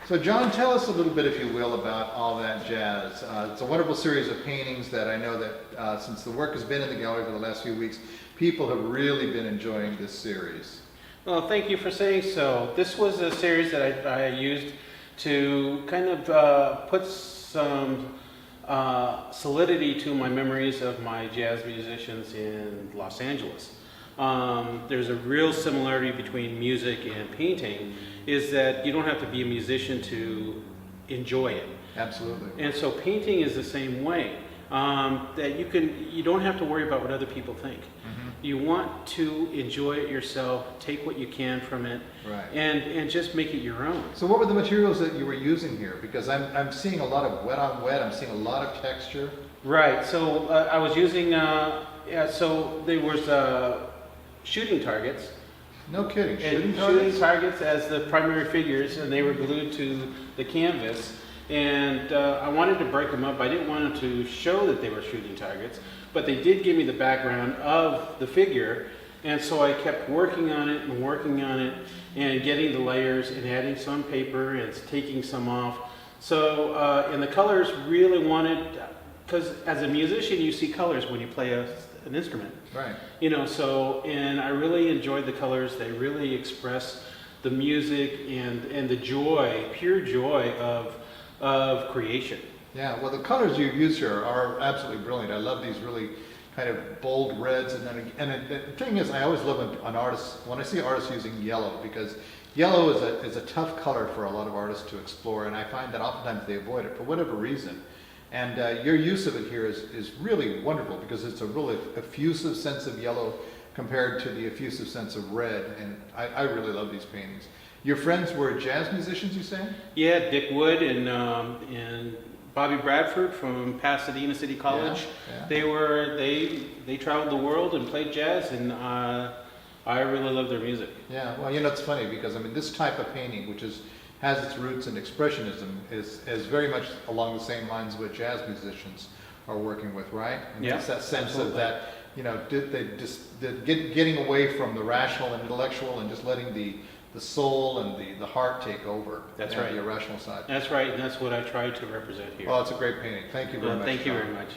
So John, tell us a little bit, if you will, about All That Jazz. It's a wonderful series of paintings that I know that since the work has been in the gallery for the last few weeks, people have really been enjoying this series. Well, thank you for saying so. This was a series that I used to kind of put some solidity to my memories of my jazz musicians in Los Angeles. There's a real similarity between music and painting, is that you don't have to be a musician to enjoy it. Absolutely. And so painting is the same way. That you don't have to worry about what other people think. Mm-hmm. You want to enjoy it yourself, take what you can from it, Right. and just make it your own. So what were the materials that you were using here? Because I'm seeing a lot of wet on wet, I'm seeing a lot of texture. Right, so I was using, so there was shooting targets. No kidding, And shooting targets as the primary figures, and they were glued to the canvas. And I wanted to break them up. I didn't want them to show that they were shooting targets, but they did give me the background of the figure. And so I kept working on it and getting the layers and adding some paper and taking some off. So, and the colors really wanted, because as a musician you see colors when you play an instrument. Right. You know, so, and I really enjoyed the colors. They really express the music and the joy, pure joy of creation. Yeah, well, the colors you've used here are absolutely brilliant. I love these really kind of bold reds, and the thing is, I always love when I see artists using yellow, because yellow is a tough color for a lot of artists to explore, and I find that oftentimes they avoid it for whatever reason. And your use of it here is really wonderful, because it's a really effusive sense of yellow compared to the effusive sense of red, and I really love these paintings. Your friends were jazz musicians, you say? Yeah, Dick Wood and Bobby Bradford from Pasadena City College. Yeah, yeah. They traveled the world and played jazz, and I really love their music. Yeah, well, you know, it's funny, because I mean, this type of painting, which has its roots in expressionism, is very much along the same lines what jazz musicians are working with, right? And Yeah, it's that sense absolutely. of that, you know, getting away from the rational and intellectual and just letting the soul and the heart take over. That's and right. The irrational side. That's right, and that's what I try to represent here. Well, it's a great painting. Thank you very much. Thank you John. very much.